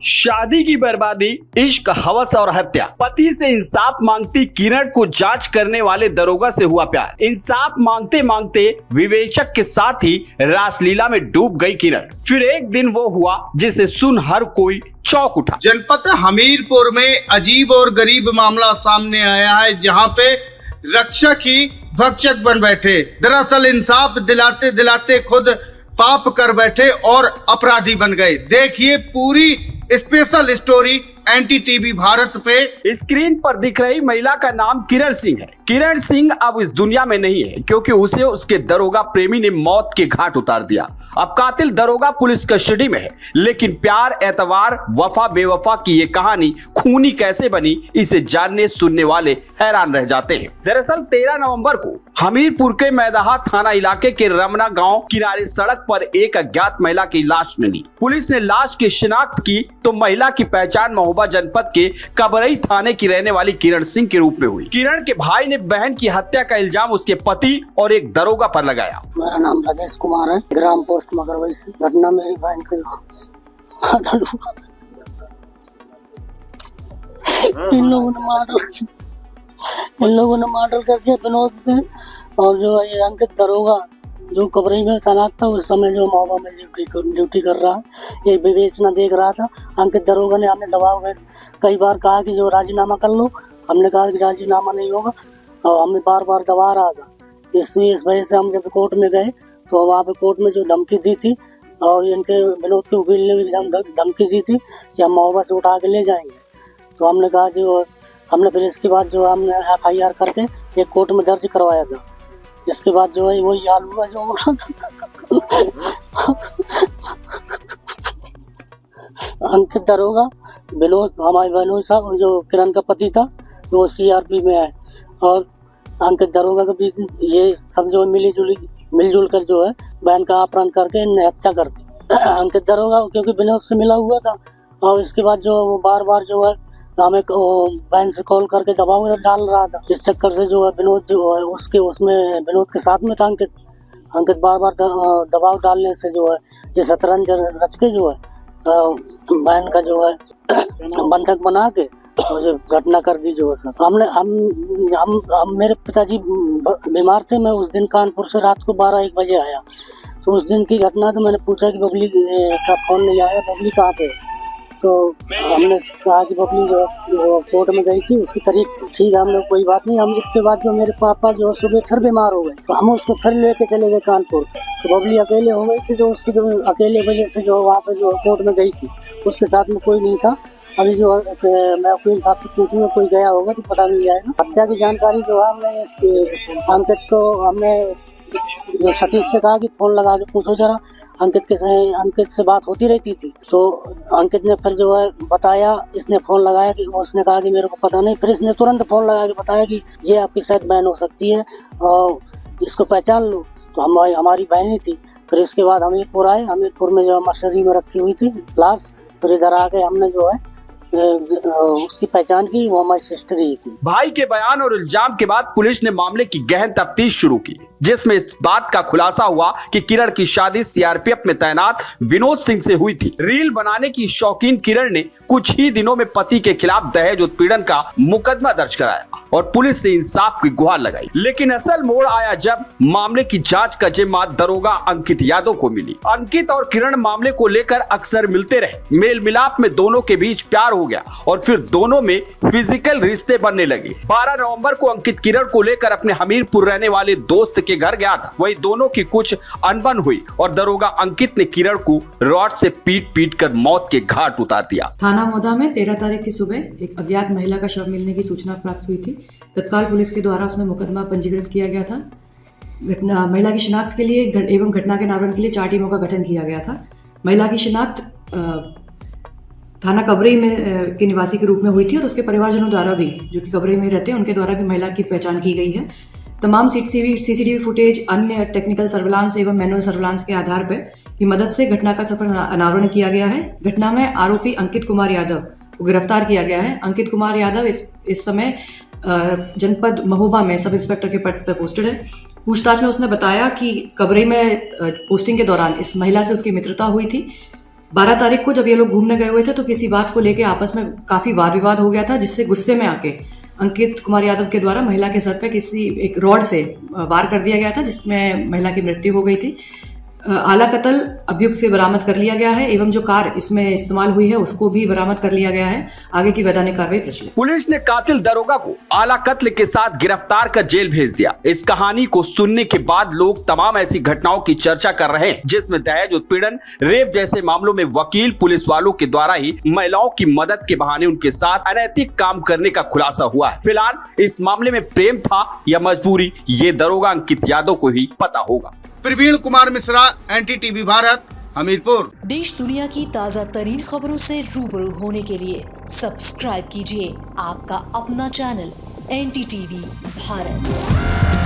शादी की बर्बादी, इश्क, हवस और हत्या। पति से इंसाफ मांगती किरण को जांच करने वाले दरोगा से हुआ प्यार। इंसाफ मांगते मांगते विवेचक के साथ ही रासलीला में डूब गई किरण। फिर एक दिन वो हुआ जिसे सुन हर कोई चौंक उठा। जनपद हमीरपुर में अजीब और गरीब मामला सामने आया है, जहां पे रक्षक ही भक्षक बन बैठे। दरअसल इंसाफ दिलाते दिलाते खुद पाप कर बैठे और अपराधी बन गए। देखिए पूरी स्पेशल स्टोरी NTTV भारत पे। स्क्रीन पर दिख रही महिला का नाम किरण सिंह है। किरण सिंह अब इस दुनिया में नहीं है, क्योंकि उसे उसके दरोगा प्रेमी ने मौत के घाट उतार दिया। अब कातिल दरोगा पुलिस कस्टडी में है, लेकिन प्यार, एतवार, वफा बेवफा की ये कहानी खूनी कैसे बनी, इसे जानने सुनने वाले हैरान रह जाते हैं। दरअसल 13 नवंबर को हमीरपुर के मैदाहा थाना इलाके के रमना गांव किनारे सड़क पर एक अज्ञात महिला की लाश मिली। पुलिस ने लाश की शिनाख्त की तो महिला की पहचान महोबा जनपद के कबरई थाने की रहने वाली किरण सिंह के रूप में हुई। किरण के भाई ने बहन की हत्या का इल्जाम उसके पति और एक दरोगा पर लगाया। मेरा नाम राजेश कुमार है, ग्राम पोस्ट मगरवई से। घटना मेरी बहन के इन लोगों ने मर्डर कर दिया विनोद ने। और जो ये अंकित दरोगा जो कबरई में तैनात था, उस समय जो महोबा में ड्यूटी कर रहा है, ये विवेचना देख रहा था। अंकित दरोगा ने हमें दबाव में कई बार कहा कि जो राजीनामा कर लो। हमने कहा कि राजीनामा नहीं होगा, और हमें बार बार दबा रहा था। इसलिए इस वजह से हम जब कोर्ट में गए तो वहाँ पे कोर्ट में जो धमकी दी थी, और इनके विनोद के वकील ने भी धमकी दी थी कि हम महोबा से उठा के ले जाएंगे। तो हमने कहा जो हमने फिर इसके बाद जो हमने FIR करके एक कोर्ट में दर्ज करवाया था। इसके बाद जो है वही हाल हुआ जो हो रहा था। अंकित दरोगा विनोद, हमारे विनोद साहब जो किरण का पति था, वो CRP में है। और अंकित दरोगा के बीच ये सब जो मिलजुल कर जो है बहन का अपहरण करके इन्हें हत्या कर दी। अंकित दरोगा क्योंकि विनोद से मिला हुआ था, और इसके बाद जो वो बार बार जो है हमें बहन से कॉल करके दबाव डाल रहा था। इस चक्कर से जो है विनोद जो है उसमें विनोद के साथ में था अंकित बार बार दबाव डालने से जो है ये शतरंज रच के जो है बहन का जो है बंधक बना के और जो घटना कर दी जो है सर। हम मेरे पिताजी बीमार थे। मैं उस दिन कानपुर से रात को 12-1 बजे आया। तो उस दिन की घटना तो मैंने पूछा कि बबली का फोन नहीं आया, बबली कहाँ पे? तो हमने कहा कि बबली जो कोर्ट में गई थी, उसकी तारीख थी। ठीक है, हम लोग कोई बात नहीं। हम इसके बाद जो मेरे पापा जो सुबह फिर बीमार हो गए, तो हम उसको फिर लेके चले गए कानपुर। तो बबली अकेले हो गई थी, जो उसकी जो अकेले वजह से जो वहाँ पे जो कोर्ट में गई थी, उसके साथ में कोई नहीं था। अभी जो मैं अपने हिसाब से पूछूंगा, कोई गया होगा तो पता नहीं जाएगा। हत्या की जानकारी जो है हमने अंकित को हमने जो सतीश से कहा कि फोन लगा के पूछो जरा। अंकित से बात होती रहती थी। तो अंकित ने फिर जो है बताया, इसने फोन लगाया कि उसने कहा कि मेरे को पता नहीं। फिर इसने तुरंत फोन लगा के बताया कि ये आपकी शायद बहन हो सकती है और इसको पहचान लो। तो हमारी बहन ही थी। फिर इसके बाद हमीरपुर आए। हमीरपुर में जो मर्सरी में रखी हुई थी लाश, फिर इधर आके हमने जो है उसकी पहचान की, वो हमारी सिस्टर ही थी। भाई के बयान और इल्जाम के बाद पुलिस ने मामले की गहन तफ्तीश शुरू की, जिसमें इस बात का खुलासा हुआ कि किरण की शादी CRPF में तैनात विनोद सिंह से हुई थी। रील बनाने की शौकीन किरण ने कुछ ही दिनों में पति के खिलाफ दहेज उत्पीड़न का मुकदमा दर्ज कराया और पुलिस से इंसाफ की गुहार लगाई। लेकिन असल मोड़ आया जब मामले की जांच का जिम्मा दरोगा अंकित यादव को मिली। अंकित और किरण मामले को लेकर अक्सर मिलते रहे। मेल मिलाप में दोनों के बीच प्यार हो गया और फिर दोनों में फिजिकल रिश्ते बनने लगे। 12 नवंबर को अंकित किरण को लेकर अपने हमीरपुर रहने वाले दोस्त के घर गया था। वही दोनों की कुछ अनबन हुई और दरोगा अंकित ने किरण को रॉड से पीट कर मौत के घाट उतार दिया। थाना महोबा में 13 तारीख की सुबह एक अज्ञात महिला का शव मिलने की सूचना प्राप्त हुई थी। तत्काल पुलिस के द्वारा उसमें मुकदमा पंजीकृत किया गया था। महिला की शिनाख्त के लिए एवं घटना के अनावरण के लिए 4 टीमों का गठन किया गया था। महिला की शिनाख्त थाना कबरई में के निवासी के रूप में हुई थी और उसके परिवारजनों द्वारा भी, जो कि कबरई में रहते हैं, उनके द्वारा भी महिला की पहचान की गई है। तमाम CCTV फुटेज, अन्य टेक्निकल सर्विलांस एवं मैनुअल सर्विलांस के आधार पर की मदद से घटना का सफल अनावरण किया गया है। घटना में आरोपी अंकित कुमार यादव को गिरफ्तार किया गया है। अंकित कुमार यादव इस समय जनपद महोबा में सब इंस्पेक्टर के पद पर पोस्टेड है। पूछताछ में उसने बताया कि कबरई में पोस्टिंग के दौरान इस महिला से उसकी मित्रता हुई थी। 12 तारीख को जब ये लोग घूमने गए हुए थे तो किसी बात को लेके आपस में काफी वाद विवाद हो गया था, जिससे गुस्से में आके अंकित कुमार यादव के द्वारा महिला के सर पे किसी एक रॉड से वार कर दिया गया था, जिसमें महिला की मृत्यु हो गई थी। आला कत्ल अभियुक्त से बरामद कर लिया गया है एवं जो कार इसमें इस्तेमाल हुई है उसको भी बरामद कर लिया गया है। आगे की वैधानिक कार्रवाई प्रचलित। पुलिस ने कातिल दरोगा को आला कत्ल के साथ गिरफ्तार कर जेल भेज दिया। इस कहानी को सुनने के बाद लोग तमाम ऐसी घटनाओं की चर्चा कर रहे हैं जिसमें दहेज उत्पीड़न, रेप जैसे मामलों में वकील पुलिस वालों के द्वारा ही महिलाओं की मदद के बहाने उनके साथ अनैतिक काम करने का खुलासा हुआ है। फिलहाल इस मामले में प्रेम था या मजबूरी, ये दरोगा अंकित यादव को ही पता होगा। प्रवीण कुमार मिश्रा, NTTV भारत, हमीरपुर। देश दुनिया की ताज़ा तरीन खबरों से रूबरू होने के लिए सब्सक्राइब कीजिए आपका अपना चैनल NTTV भारत।